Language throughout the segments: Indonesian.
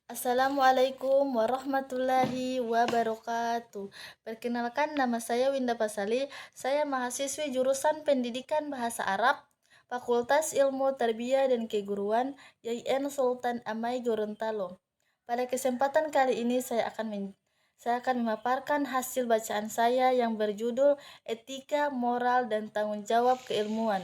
Assalamualaikum warahmatullahi wabarakatuh. Perkenalkan, nama saya Winda Pasali. Saya mahasiswi jurusan Pendidikan Bahasa Arab, Fakultas Ilmu Tarbiyah dan Keguruan, YIN Sultan Amai Gorontalo. Pada kesempatan kali ini saya akan memaparkan hasil bacaan saya yang berjudul Etika, Moral, dan Tanggung Jawab Keilmuan.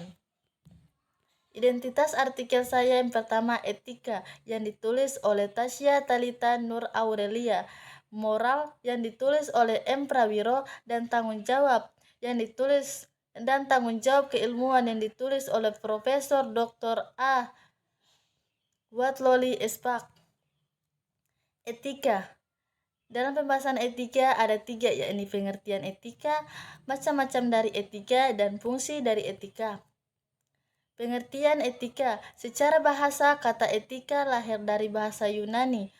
Identitas artikel saya yang pertama, etika, yang ditulis oleh Tasya Talita Nur Aurelia. Moral, yang ditulis oleh M. Prawiro, dan tanggung jawab keilmuan yang ditulis oleh Profesor Dr. A. Watloli Espak. Etika. Dalam pembahasan etika ada tiga, yakni pengertian etika, macam-macam dari etika, dan fungsi dari etika. Pengertian etika. Secara bahasa, kata etika lahir dari bahasa Yunani,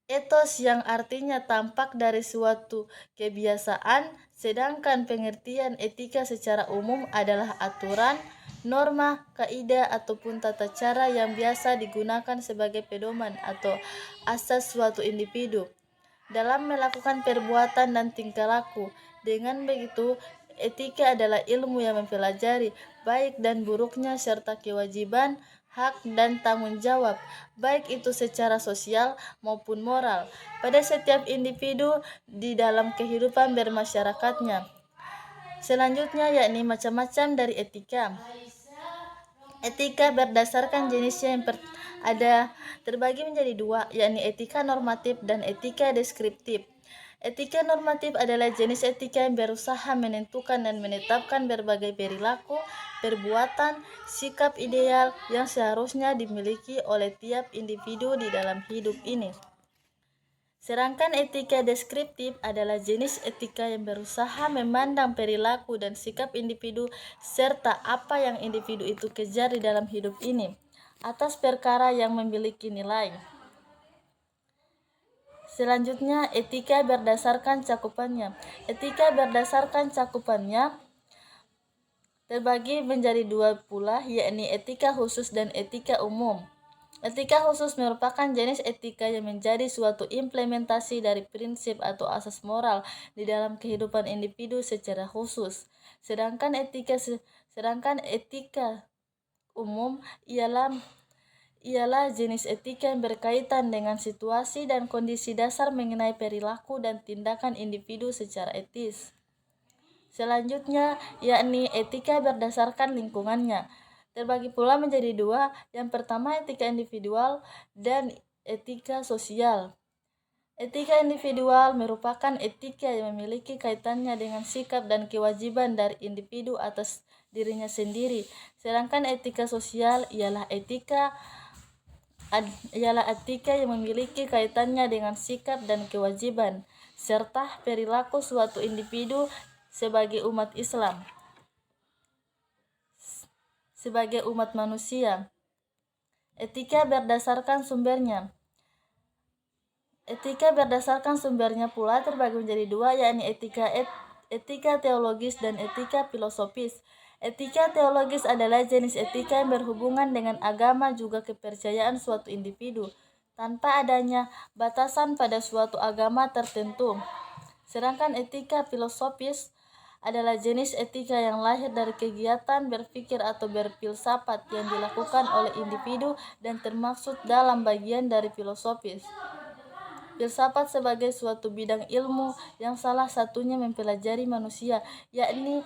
etos, yang artinya tampak dari suatu kebiasaan, sedangkan pengertian etika secara umum adalah aturan, norma, kaidah, ataupun tata cara yang biasa digunakan sebagai pedoman atau asas suatu individu dalam melakukan perbuatan dan tingkah laku. Dengan begitu, etika adalah ilmu yang mempelajari baik dan buruknya serta kewajiban, hak, dan tanggung jawab, baik itu secara sosial maupun moral, pada setiap individu di dalam kehidupan bermasyarakatnya. Selanjutnya yakni macam-macam dari etika. Etika berdasarkan jenisnya ada terbagi menjadi dua, yakni etika normatif dan etika deskriptif. Etika normatif adalah jenis etika yang berusaha menentukan dan menetapkan berbagai perilaku, perbuatan, sikap ideal yang seharusnya dimiliki oleh tiap individu di dalam hidup ini. Sedangkan etika deskriptif adalah jenis etika yang berusaha memandang perilaku dan sikap individu serta apa yang individu itu kejar di dalam hidup ini atas perkara yang memiliki nilai. Selanjutnya, etika berdasarkan cakupannya. Etika berdasarkan cakupannya terbagi menjadi dua pula, yakni etika khusus dan etika umum. Etika khusus merupakan jenis etika yang menjadi suatu implementasi dari prinsip atau asas moral di dalam kehidupan individu secara khusus. Sedangkan etika umum ialah jenis etika yang berkaitan dengan situasi dan kondisi dasar mengenai perilaku dan tindakan individu secara etis. Selanjutnya, yakni etika berdasarkan lingkungannya. Terbagi pula menjadi dua, yang pertama etika individual dan etika sosial. Etika individual merupakan etika yang memiliki kaitannya dengan sikap dan kewajiban dari individu atas dirinya sendiri. Sedangkan etika sosial ialah etika yang memiliki kaitannya dengan sikap dan kewajiban serta perilaku suatu individu sebagai umat Islam, sebagai umat manusia. Etika berdasarkan sumbernya. Etika berdasarkan sumbernya pula terbagi menjadi dua, yakni etika teologis dan etika filosofis. Etika teologis adalah jenis etika yang berhubungan dengan agama juga kepercayaan suatu individu, tanpa adanya batasan pada suatu agama tertentu. Sedangkan etika filosofis adalah jenis etika yang lahir dari kegiatan berpikir atau berfilsafat yang dilakukan oleh individu dan termaksud dalam bagian dari filosofis. Filsafat sebagai suatu bidang ilmu yang salah satunya mempelajari manusia, yakni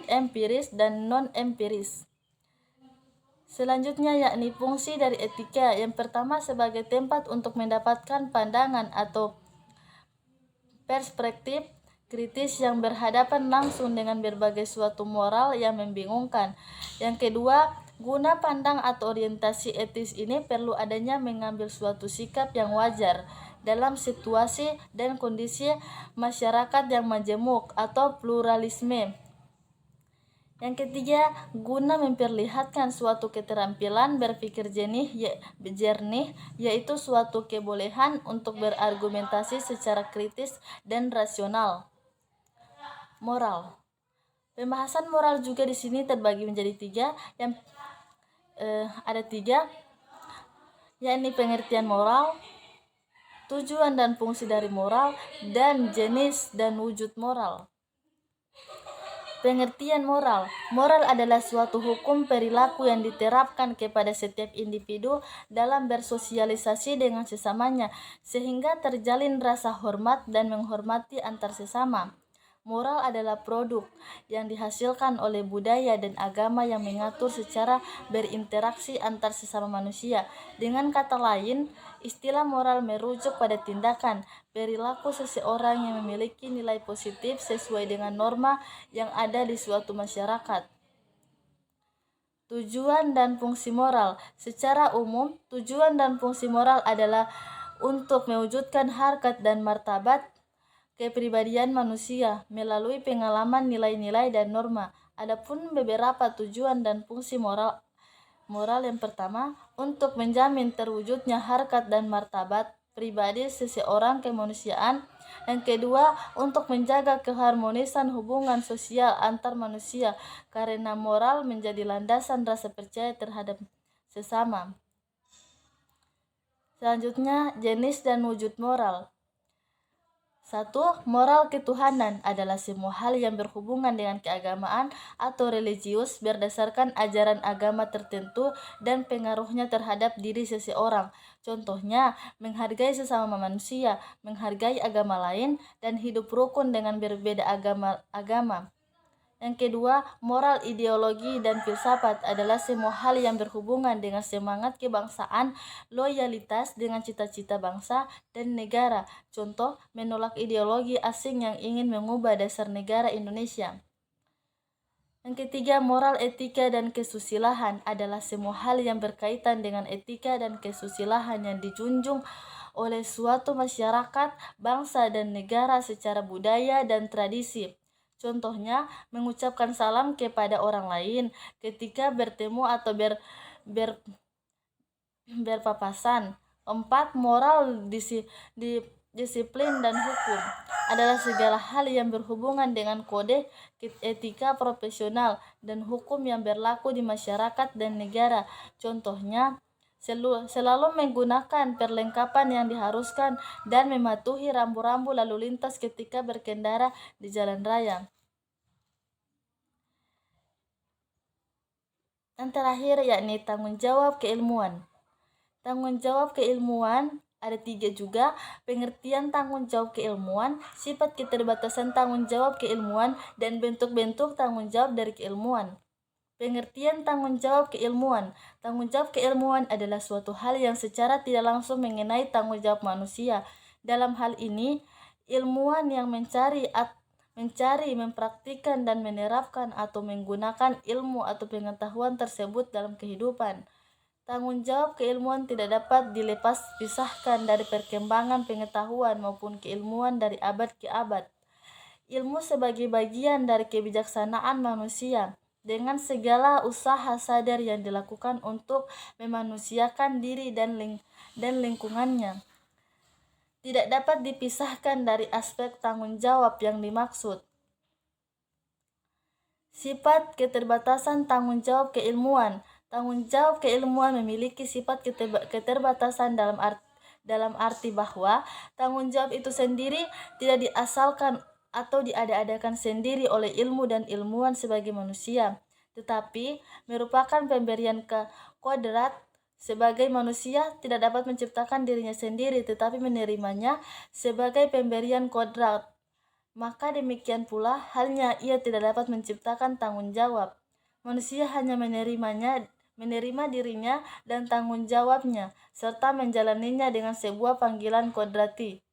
empiris dan non-empiris. Selanjutnya yakni fungsi dari etika. Yang pertama sebagai tempat untuk mendapatkan pandangan atau perspektif kritis yang berhadapan langsung dengan berbagai suatu moral yang membingungkan. Yang kedua, guna pandang atau orientasi etis ini perlu adanya mengambil suatu sikap yang wajar dalam situasi dan kondisi masyarakat yang majemuk atau pluralisme. Yang ketiga, guna memperlihatkan suatu keterampilan berpikir jernih, yaitu suatu kebolehan untuk berargumentasi secara kritis dan rasional. Moral. Pembahasan moral juga di sini terbagi menjadi tiga. Ada tiga. yakni pengertian moral, tujuan dan fungsi dari moral, dan jenis dan wujud moral. Pengertian moral. Moral adalah suatu hukum perilaku yang diterapkan kepada setiap individu dalam bersosialisasi dengan sesamanya, sehingga terjalin rasa hormat dan menghormati antar sesama. Moral adalah produk yang dihasilkan oleh budaya dan agama yang mengatur secara berinteraksi antar sesama manusia. Dengan kata lain, istilah moral merujuk pada tindakan, perilaku seseorang yang memiliki nilai positif sesuai dengan norma yang ada di suatu masyarakat. Tujuan dan fungsi moral. Secara umum, tujuan dan fungsi moral adalah untuk mewujudkan harkat dan martabat kepribadian manusia melalui pengalaman nilai-nilai dan norma. Adapun beberapa tujuan dan fungsi moral yang pertama, untuk menjamin terwujudnya harkat dan martabat pribadi seseorang kemanusiaan. Yang kedua, untuk menjaga keharmonisan hubungan sosial antar manusia, karena moral menjadi landasan rasa percaya terhadap sesama. Selanjutnya, jenis dan wujud moral. 1. Moral ketuhanan adalah semua hal yang berhubungan dengan keagamaan atau religius berdasarkan ajaran agama tertentu dan pengaruhnya terhadap diri seseorang. Contohnya, menghargai sesama manusia, menghargai agama lain, dan hidup rukun dengan berbeda agama. Yang kedua, moral ideologi dan filsafat adalah semua hal yang berhubungan dengan semangat kebangsaan, loyalitas dengan cita-cita bangsa dan negara. Contoh, menolak ideologi asing yang ingin mengubah dasar negara Indonesia. Yang ketiga, moral etika dan kesusilaan adalah semua hal yang berkaitan dengan etika dan kesusilaan yang dijunjung oleh suatu masyarakat, bangsa, dan negara secara budaya dan tradisi. Contohnya, mengucapkan salam kepada orang lain ketika bertemu atau berpapasan. 4. Moral disiplin dan hukum adalah segala hal yang berhubungan dengan kode etika profesional dan hukum yang berlaku di masyarakat dan negara. Contohnya, selalu menggunakan perlengkapan yang diharuskan dan mematuhi rambu-rambu lalu lintas ketika berkendara di jalan raya. Yang terakhir yakni tanggung jawab keilmuan. Tanggung jawab keilmuan ada 3 juga. Pengertian tanggung jawab keilmuan, sifat keterbatasan tanggung jawab keilmuan, dan bentuk-bentuk tanggung jawab dari keilmuan. Pengertian tanggung jawab keilmuan. Tanggung jawab keilmuan adalah suatu hal yang secara tidak langsung mengenai tanggung jawab manusia. Dalam hal ini, ilmuwan yang mencari, mempraktikkan, dan menerapkan atau menggunakan ilmu atau pengetahuan tersebut dalam kehidupan. Tanggung jawab keilmuan tidak dapat pisahkan dari perkembangan pengetahuan maupun keilmuan dari abad ke abad. Ilmu sebagai bagian dari kebijaksanaan manusia, dengan segala usaha sadar yang dilakukan untuk memanusiakan diri dan lingkungannya, tidak dapat dipisahkan dari aspek tanggung jawab yang dimaksud. Sifat keterbatasan tanggung jawab keilmuan. Tanggung jawab keilmuan memiliki sifat keterbatasan dalam arti bahwa tanggung jawab itu sendiri tidak diasalkan atau diada-adakan sendiri oleh ilmu dan ilmuwan sebagai manusia, tetapi merupakan pemberian kodrat. Sebagai manusia tidak dapat menciptakan dirinya sendiri, tetapi menerimanya sebagai pemberian kodrat. Maka demikian pula halnya ia tidak dapat menciptakan tanggung jawab. Manusia hanya menerima dirinya dan tanggung jawabnya, serta menjalaninya dengan sebuah panggilan kodrati.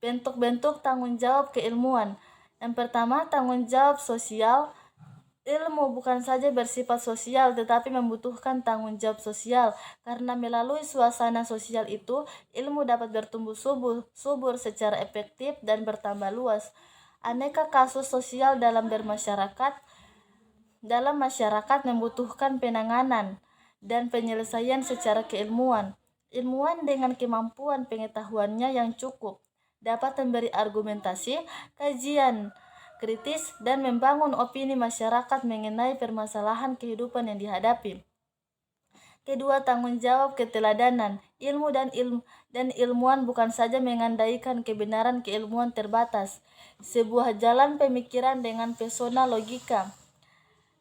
Bentuk-bentuk tanggung jawab keilmuan. Yang pertama, tanggung jawab sosial. Ilmu bukan saja bersifat sosial, tetapi membutuhkan tanggung jawab sosial, karena melalui suasana sosial itu, ilmu dapat bertumbuh subur secara efektif dan bertambah luas. Aneka kasus sosial dalam masyarakat membutuhkan penanganan dan penyelesaian secara keilmuan. Ilmuwan dengan kemampuan pengetahuannya yang cukup dapat memberi argumentasi, kajian kritis, dan membangun opini masyarakat mengenai permasalahan kehidupan yang dihadapi. Kedua, tanggung jawab keteladanan. Ilmu dan ilmuwan bukan saja mengandaikan kebenaran keilmuan terbatas, sebuah jalan pemikiran dengan pesona logika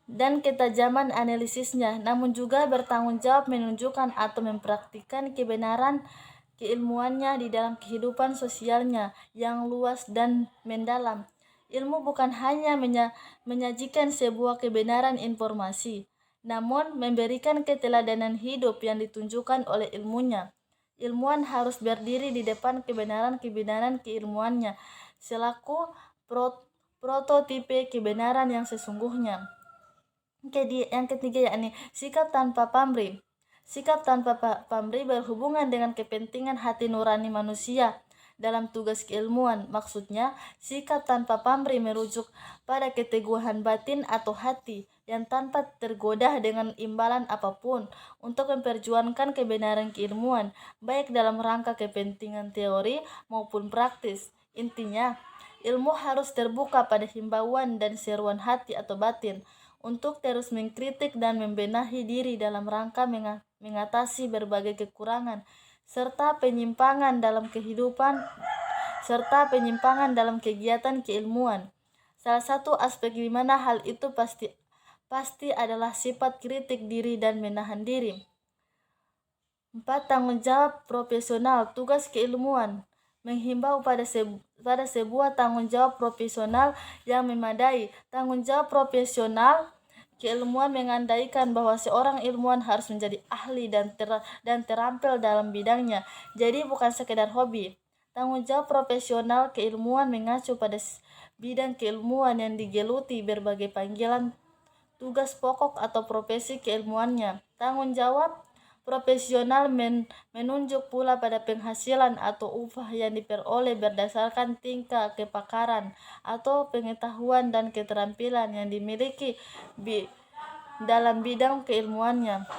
dan ketajaman analisisnya, namun juga bertanggung jawab menunjukkan atau mempraktikkan kebenaran keilmuannya di dalam kehidupan sosialnya yang luas dan mendalam. Ilmu bukan hanya menyajikan sebuah kebenaran informasi, namun memberikan keteladanan hidup yang ditunjukkan oleh ilmunya. Ilmuwan harus berdiri di depan kebenaran-kebenaran keilmuannya selaku prototipe kebenaran yang sesungguhnya. Yang ketiga yakni sikap tanpa pamrih. Sikap tanpa pamrih berhubungan dengan kepentingan hati nurani manusia dalam tugas keilmuan. Maksudnya, sikap tanpa pamrih merujuk pada keteguhan batin atau hati yang tanpa tergoda dengan imbalan apapun untuk memperjuangkan kebenaran keilmuan, baik dalam rangka kepentingan teori maupun praktis. Intinya, ilmu harus terbuka pada himbauan dan seruan hati atau batin untuk terus mengkritik dan membenahi diri dalam rangka mengatasi berbagai kekurangan serta penyimpangan dalam kegiatan keilmuan. Salah satu aspek di mana hal itu pasti adalah sifat kritik diri dan menahan diri. 4. Tanggung jawab profesional. Tugas keilmuan menghimbau pada sebuah tanggung jawab profesional yang memadai. Tanggung jawab profesional keilmuan mengandaikan bahwa seorang ilmuwan harus menjadi ahli dan terampil dalam bidangnya, jadi bukan sekedar hobi. Tanggung jawab profesional keilmuan mengacu pada bidang keilmuan yang digeluti berbagai panggilan tugas pokok atau profesi keilmuannya. Tanggung jawab profesional menunjuk pula pada penghasilan atau upah yang diperoleh berdasarkan tingkat kepakaran atau pengetahuan dan keterampilan yang dimiliki dalam bidang keilmuannya.